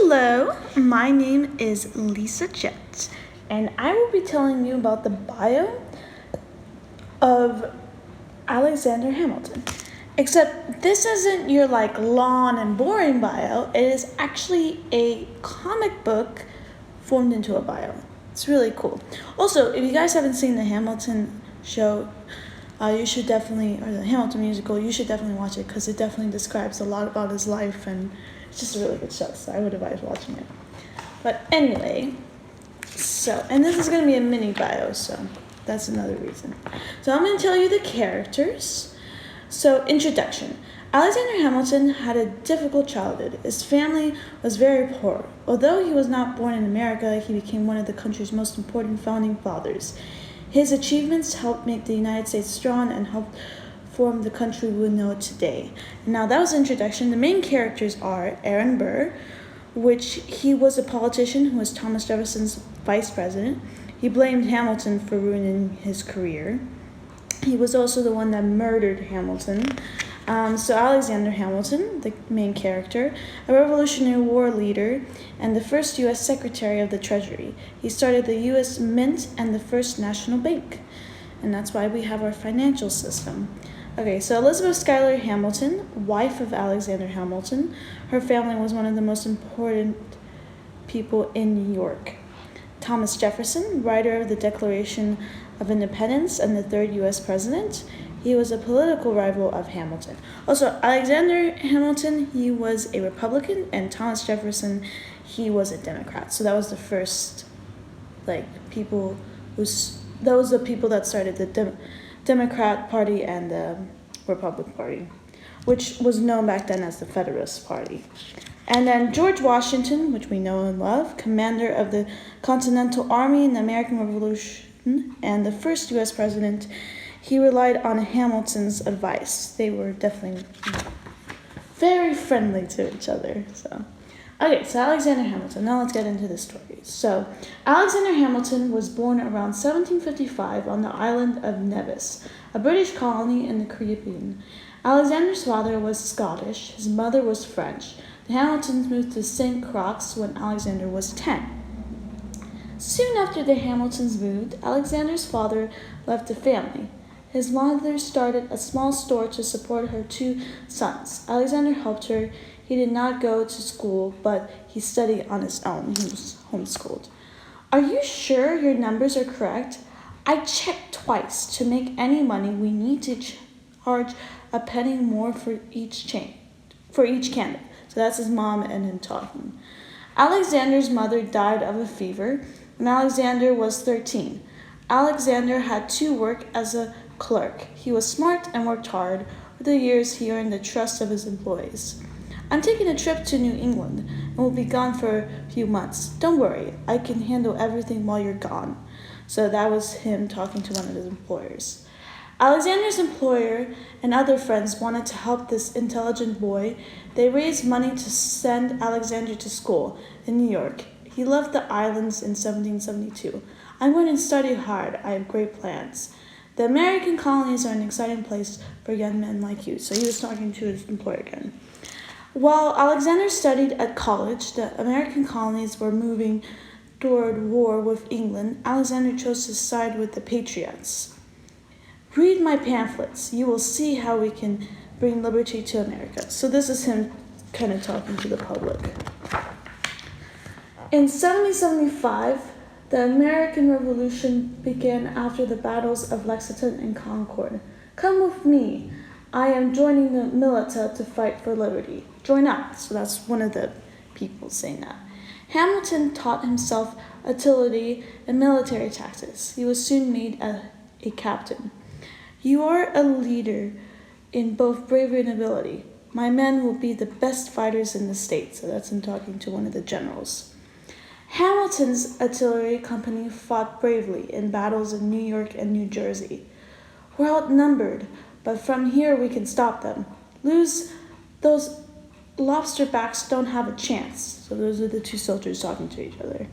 Hello, my name is Lisa Jett, and I will be telling you about the bio of Alexander Hamilton. Except this isn't your long and boring bio, it is actually a comic book formed into a bio. It's really cool. Also, if you guys haven't seen the Hamilton show, you should definitely, or the Hamilton musical, you should definitely watch it because it definitely describes a lot about his life and it's just a really good show, so I would advise watching it. But anyway, and this is going to be a mini bio, so that's another reason. So I'm going to tell you the characters. So, introduction. Alexander Hamilton had a difficult childhood. His family was very poor. Although he was not born in America, he became one of the country's most important founding fathers. His achievements helped make the United States strong and helped form the country we know today. Now that was the introduction. The main characters are Aaron Burr, which he was a politician who was Thomas Jefferson's vice president. He blamed Hamilton for ruining his career. He was also the one that murdered Hamilton. So Alexander Hamilton, the main character, a Revolutionary War leader and the first U.S. Secretary of the Treasury. He started the U.S. Mint and the first national bank. And that's why we have our financial system. Okay, so Elizabeth Schuyler Hamilton, wife of Alexander Hamilton. Her family was one of the most important people in New York. Thomas Jefferson, writer of the Declaration of Independence and the third U.S. president. He was a political rival of Hamilton. Also, Alexander Hamilton, he was a Republican, and Thomas Jefferson, he was a Democrat. So that was the first, people that was the people that started the Democrat Party and the Republican Party, which was known back then as the Federalist Party. And then George Washington, which we know and love, commander of the Continental Army in the American Revolution and the first U.S. president. He relied on Hamilton's advice. They were definitely very friendly to each other. So Alexander Hamilton. Now let's get into the story. So Alexander Hamilton was born around 1755 on the island of Nevis, a British colony in the Caribbean. Alexander's father was Scottish. His mother was French. The Hamiltons moved to St. Croix when Alexander was 10. Soon after the Hamiltons moved, Alexander's father left the family. His mother started a small store to support her two sons. Alexander helped her. He did not go to school, but he studied on his own. He was homeschooled. Are you sure your numbers are correct? I checked twice. To make any money, we need to charge a penny more for each candle. So that's his mom and him talking. Alexander's mother died of a fever when Alexander was 13. Alexander had to work as a clerk. He was smart and worked hard. Over the years, he earned the trust of his employees. I'm taking a trip to New England and will be gone for a few months. Don't worry, I can handle everything while you're gone. So that was him talking to one of his employers. Alexander's employer and other friends wanted to help this intelligent boy. They raised money to send Alexander to school in New York. He left the islands in 1772. I'm going to study hard. I have great plans. The American colonies are an exciting place for young men like you. So he was talking to his employer again. While Alexander studied at college, the American colonies were moving toward war with England. Alexander chose to side with the Patriots. Read my pamphlets. You will see how we can bring liberty to America. So this is him kind of talking to the public. In 1775, the American Revolution began after the battles of Lexington and Concord. Come with me. I am joining the militia to fight for liberty. Join up. So that's one of the people saying that. Hamilton taught himself artillery and military tactics. He was soon made a captain. You are a leader in both bravery and ability. My men will be the best fighters in the state. So that's him talking to one of the generals. Hamilton's artillery company fought bravely in battles in New York and New Jersey. We're outnumbered, but from here we can stop them. Those lobsterbacks don't have a chance. So those are the two soldiers talking to each other.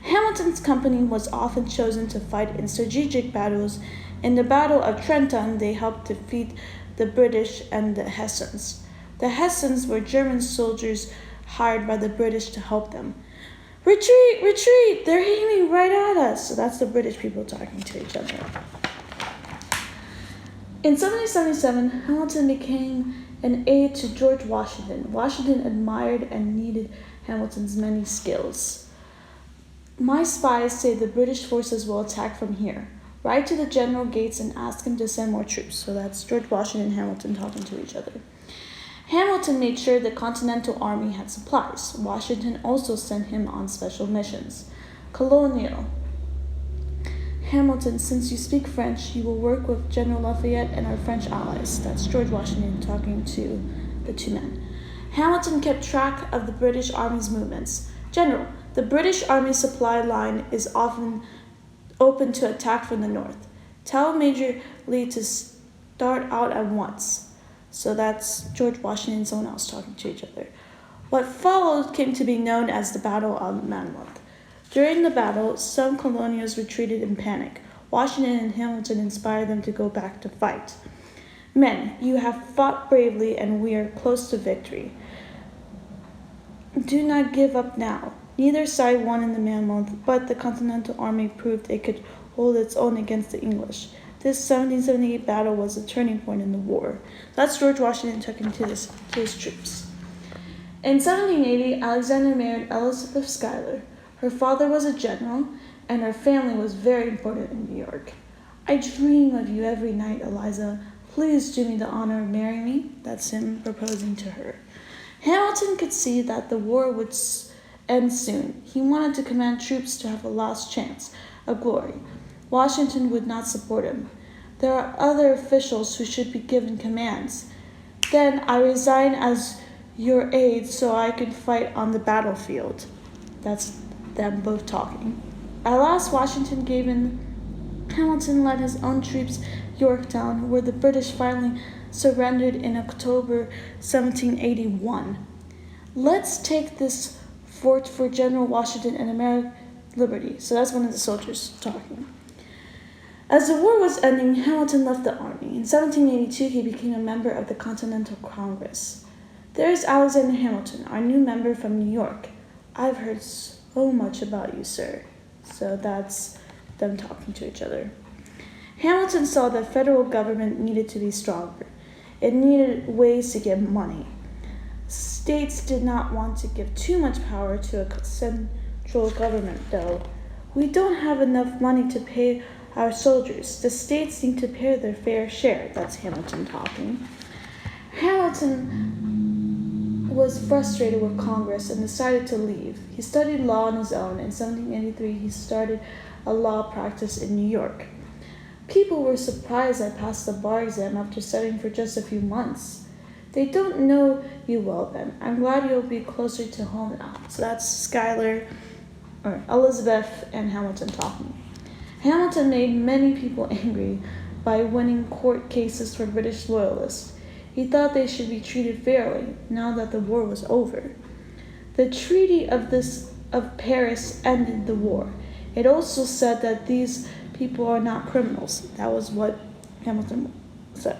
Hamilton's company was often chosen to fight in strategic battles. In the Battle of Trenton, they helped defeat the British and the Hessians. The Hessians were German soldiers hired by the British to help them. Retreat, retreat! They're aiming right at us. So that's the British people talking to each other. In 1777, Hamilton became an aide to George Washington. Washington admired and needed Hamilton's many skills. My spies say the British forces will attack from here. Write to the General Gates and ask him to send more troops. So that's George Washington and Hamilton talking to each other. Hamilton made sure the Continental Army had supplies. Washington also sent him on special missions. Colonial. Hamilton, since you speak French, you will work with General Lafayette and our French allies. That's George Washington talking to the two men. Hamilton kept track of the British Army's movements. General, the British Army supply line is often open to attack from the north. Tell Major Lee to start out at once. So that's George Washington and someone else talking to each other. What followed came to be known as the Battle of Monmouth. During the battle, some colonials retreated in panic. Washington and Hamilton inspired them to go back to fight. Men, you have fought bravely and we are close to victory. Do not give up now. Neither side won in the Monmouth, but the Continental Army proved it could hold its own against the English. This 1778 battle was a turning point in the war. That's George Washington talking to his troops. In 1780, Alexander married Elizabeth Schuyler. Her father was a general, and her family was very important in New York. I dream of you every night, Eliza. Please do me the honor of marrying me. That's him proposing to her. Hamilton could see that the war would end soon. He wanted to command troops to have a last chance of glory. Washington would not support him. There are other officials who should be given commands. Then I resign as your aide so I can fight on the battlefield. That's them both talking. At last, Washington gave in. Hamilton led his own troops Yorktown, where the British finally surrendered in October 1781. Let's take this fort for General Washington and American liberty. So that's one of the soldiers talking. As the war was ending, Hamilton left the army. In 1782, he became a member of the Continental Congress. There is Alexander Hamilton, our new member from New York. I've heard so much about you, sir. So that's them talking to each other. Hamilton saw that federal government needed to be stronger. It needed ways to get money. States did not want to give too much power to a central government, though. We don't have enough money to pay our soldiers. The states need to pay their fair share. That's Hamilton talking. Hamilton was frustrated with Congress and decided to leave. He studied law on his own. In 1783, he started a law practice in New York. People were surprised I passed the bar exam after studying for just a few months. They don't know you well then. I'm glad you'll be closer to home now. So that's Schuyler, or Elizabeth and Hamilton talking. Hamilton made many people angry by winning court cases for British loyalists. He thought they should be treated fairly now that the war was over. The Treaty of Paris ended the war. It also said that these people are not criminals. That was what Hamilton said.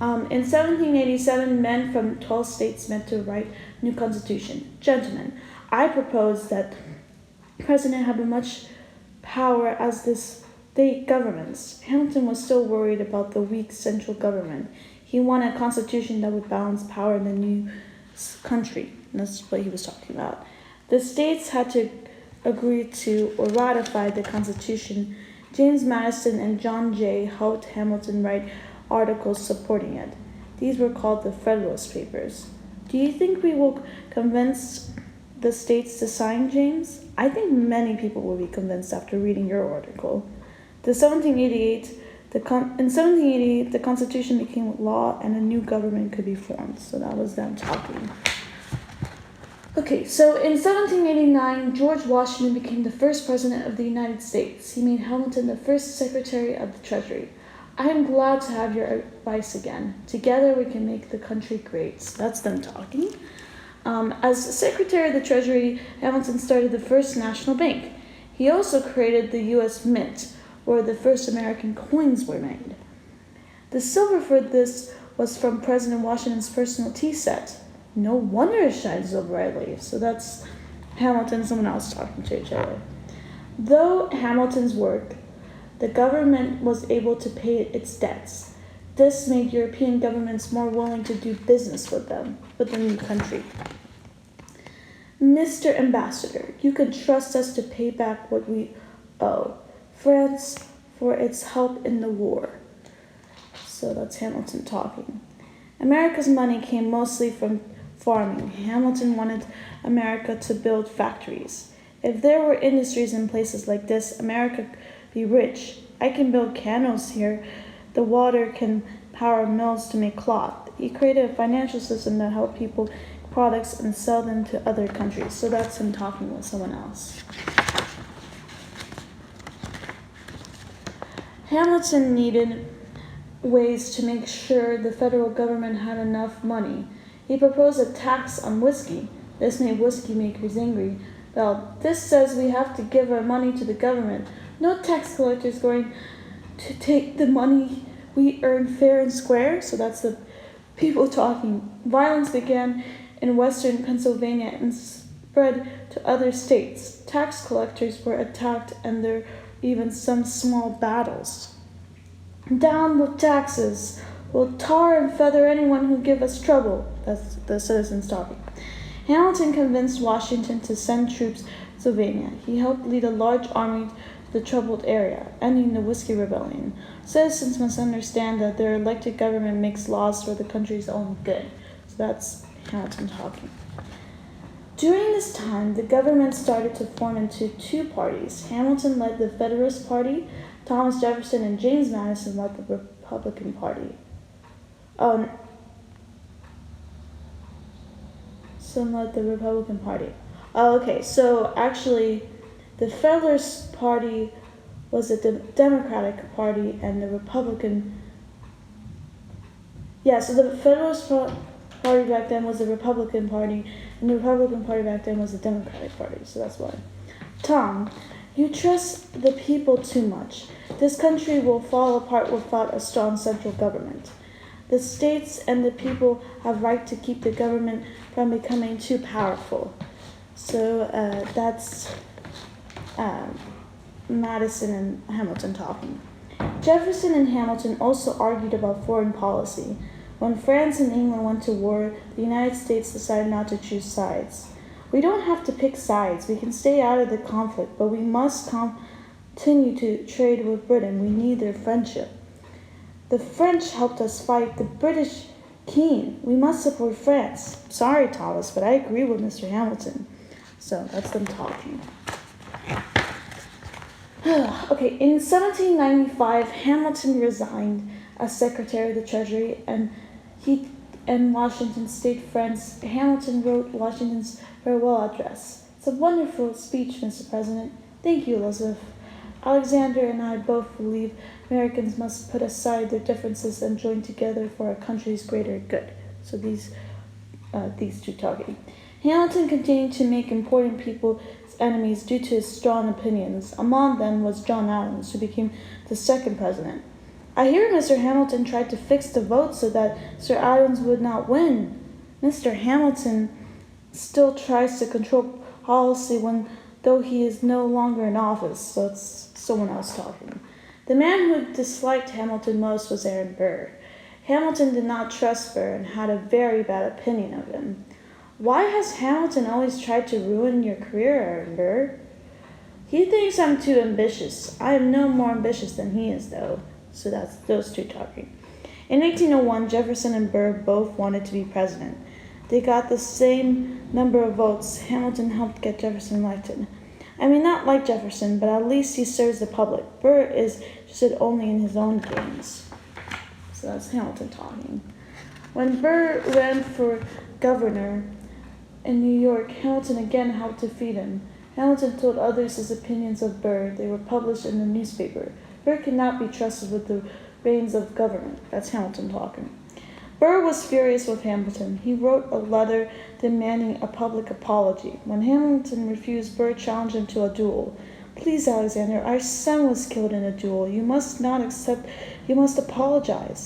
In 1787, men from 12 states met to write new constitution. Gentlemen, I propose that the president have as much power as the state governments. Hamilton was still worried about the weak central government. He wanted a constitution that would balance power in the new country. And that's what he was talking about. The states had to agree to or ratify the constitution. James Madison and John Jay helped Hamilton write articles supporting it. These were called the Federalist Papers. Do you think we will convince the states to sign, James? I think many people will be convinced after reading your article. In 1788, the Constitution became law and a new government could be formed. So that was them talking. Okay, so in 1789, George Washington became the first president of the United States. He made Hamilton the first Secretary of the Treasury. I am glad to have your advice again. Together we can make the country great. So that's them talking. As Secretary of the Treasury, Hamilton started the first national bank. He also created the U.S. Mint, where the first American coins were made. The silver for this was from President Washington's personal tea set. No wonder it shines so brightly. So that's Hamilton and someone else talking to each other. Though Hamilton's work, the government was able to pay its debts. This made European governments more willing to do business with them, with the new country. Mr. Ambassador, you can trust us to pay back what we owe France for its help in the war. So that's Hamilton talking. America's money came mostly from farming. Hamilton wanted America to build factories. If there were industries in places like this, America could be rich. I can build canals here. The water can power mills to make cloth. He created a financial system that helped people products and sell them to other countries. So that's him talking with someone else. Hamilton needed ways to make sure the federal government had enough money. He proposed a tax on whiskey. This made whiskey makers angry. Well, this says we have to give our money to the government. No tax collector is going to take the money we earn fair and square. So that's the people talking. Violence began in western Pennsylvania and spread to other states. Tax collectors were attacked and there were even some small battles. Down with taxes! We'll tar and feather anyone who give us trouble. That's the citizens talking. Hamilton convinced Washington to send troops to Pennsylvania. He helped lead a large army to the troubled area, ending the Whiskey Rebellion. Citizens must understand that their elected government makes laws for the country's own good. So that's Hamilton talking. During this time, the government started to form into two parties. Hamilton led the Federalist Party. Thomas Jefferson and James Madison led the Republican Party. Some led the Republican Party. Okay, so actually, the Federalist Party was the Democratic Party, and the Republican. Yeah, so the Federalist Party back then was the Republican Party, and the Republican Party back then was the Democratic Party. So that's why. Tom, you trust the people too much. This country will fall apart without a strong central government. The states and the people have right to keep the government from becoming too powerful. So that's Madison and Hamilton talking. Jefferson and Hamilton also argued about foreign policy. When France and England went to war, the United States decided not to choose sides. We don't have to pick sides. We can stay out of the conflict, but we must continue to trade with Britain. We need their friendship. The French helped us fight the British king. We must support France. Sorry, Thomas, but I agree with Mr. Hamilton. So that's them talking. Okay, in 1795, Hamilton resigned as Secretary of the Treasury, and he and Washington stayed friends. Hamilton wrote Washington's farewell address. It's a wonderful speech, Mr. President. Thank you, Elizabeth. Alexander and I both believe Americans must put aside their differences and join together for our country's greater good. So these two talking. Hamilton continued to make important people his enemies due to his strong opinions. Among them was John Adams, who became the second president. I hear Mr. Hamilton tried to fix the vote so that Sir Adams would not win. Mr. Hamilton still tries to control policy though he is no longer in office, so it's someone else talking. The man who disliked Hamilton most was Aaron Burr. Hamilton did not trust Burr and had a very bad opinion of him. Why has Hamilton always tried to ruin your career, Aaron Burr? He thinks I'm too ambitious. I am no more ambitious than he is, though. So that's those two talking. In 1801, Jefferson and Burr both wanted to be president. They got the same number of votes. Hamilton helped get Jefferson elected. I may not like Jefferson, but at least he serves the public. Burr is interested only in his own gains. So that's Hamilton talking. When Burr ran for governor in New York, Hamilton again helped defeat him. Hamilton told others his opinions of Burr. They were published in the newspaper. Burr could not be trusted with the reins of government. That's Hamilton talking. Burr was furious with Hamilton. He wrote a letter demanding a public apology. When Hamilton refused, Burr challenged him to a duel. Please, Alexander, our son was killed in a duel. You must not accept. You must apologize.